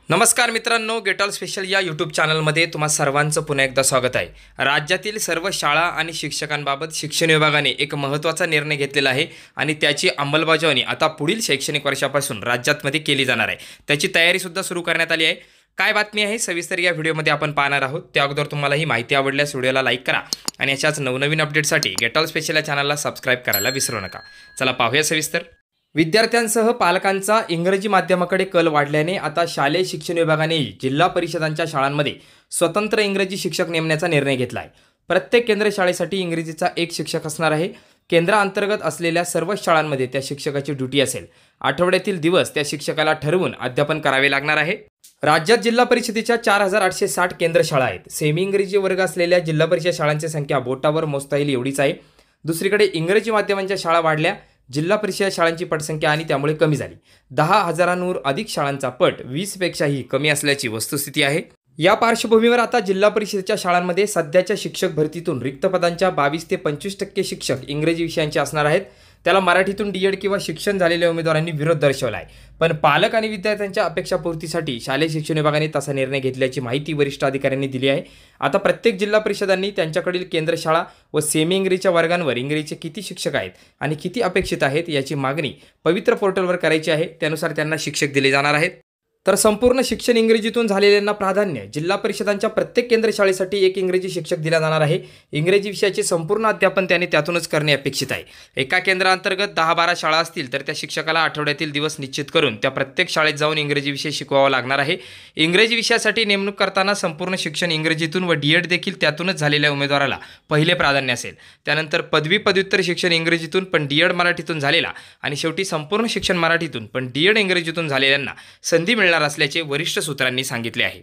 नमस्कार मित्रांनो, get all special या यूट्यूब चॅनलमध्ये तुम्हा सर्वांचं पुन्हा एकदा स्वागत आहे। राज्यातील सर्व शाळा आणि शिक्षकांबाबत शिक्षण विभागाने एक महत्त्वाचा निर्णय घेतलेला आहे आणि त्याची अंमलबजावणी आता पुढील शैक्षणिक वर्षापासून राज्यामध्ये केली जाणार आहे। त्याची तयारी सुद्धा सुरू करण्यात आली आहे। काय बातमी आहे सविस्तर या व्हिडिओमध्ये आपण पाहणार आहोत। त्या अगोदर तुम्हाला ही माहिती आवडल्यास व्हिडिओला लाईक करा आणि अशाच नवनवीन अपडेटसाठी गेट ऑल स्पेशल या चॅनलला सबस्क्राइब करायला विसरू नका। चला पाहूया सविस्तर। विद्यार्थ्यांसह पालकांचा इंग्रजी माध्यमाकडे कल वाढल्याने आता शालेय शिक्षण विभागाने जिल्हा परिषदांच्या शाळांमध्ये स्वतंत्र इंग्रजी शिक्षक नेमण्याचा निर्णय घेतला आहे। प्रत्येक केंद्र शाळेसाठी इंग्रजीचा एक शिक्षक असणार आहे। केंद्रांतर्गत असलेल्या सर्व शाळांमध्ये त्या शिक्षकाची ड्युटी असेल। आठवड्यातील दिवस त्या शिक्षकाला ठरवून अध्यापन करावे लागणार आहे। राज्यात जिल्हा परिषदेच्या 4860 केंद्र शाळा आहेत। सेमी इंग्रजी वर्ग असलेल्या जिल्हा परिषद शाळांची संख्या बोटावर मोजता येईल एवढीच आहे। दुसरीकडे इंग्रजी माध्यमांच्या शाळा वाढल्या, जिल्हा परिषद शाळांची पटसंख्या आणि त्यामुळे कमी झाली। 10,000हून अधिक शाळांचा पट 20 पेक्षाही कमी असल्याची वस्तुस्थिती आहे। या पार्श्वभूमीवर आता जिल्हा परिषदेच्या शाळांमध्ये सध्याच्या शिक्षक भरतीतून रिक्त पदांच्या 22 ते 25% शिक्षक इंग्रजी विषयांचे असणार आहेत। त्याला मराठीतून डीएड किंवा शिक्षण झालेल्या उमेदवारांनी विरोध दर्शवला आहे। पण पालक आणि विद्यार्थ्यांच्या अपेक्षापूर्तीसाठी शालेय शिक्षण विभागाने तसा निर्णय घेतल्याची माहिती वरिष्ठ अधिकाऱ्यांनी दिली आहे। आता प्रत्येक जिल्हा परिषदांनी त्यांच्याकडील केंद्र शाळा व सेमी इंग्रजीच्या वर्गांवर इंग्रजीचे किती शिक्षक आहेत आणि किती अपेक्षित आहेत याची मागणी पवित्र पोर्टलवर करायची आहे। त्यानुसार त्यांना शिक्षक दिले जाणार आहेत। तर संपूर्ण शिक्षण इंग्रजीतून झालेल्यांना प्राधान्य। जिल्हा परिषदांच्या प्रत्येक केंद्र शाळेसाठी एक इंग्रजी शिक्षक दिला जाणार आहे। इंग्रजी विषयाचे संपूर्ण अध्यापन त्याने त्यातूनच करणे अपेक्षित आहे। एका केंद्रांतर्गत 10-12 शाळा असतील तर त्या शिक्षकाला आठवड्यातील दिवस निश्चित करून त्या प्रत्येक शाळेत जाऊन इंग्रजी विषय शिकवावा लागणार आहे। इंग्रजी विषयासाठी नेमणूक करताना संपूर्ण शिक्षण इंग्रजीतून व डीएड देखील त्यातूनच झालेल्या उमेदवाराला पहिले प्राधान्य असेल। त्यानंतर पदवी पदव्युत्तर शिक्षण इंग्रजीतून पण डीएड मराठीतून झालेला आणि शेवटी संपूर्ण शिक्षण मराठीतून पण डीएड इंग्रजीतून झालेल्यांना संधी मिळणार असल्याचे वरिष्ठ सूत्रांनी सांगितले आहे।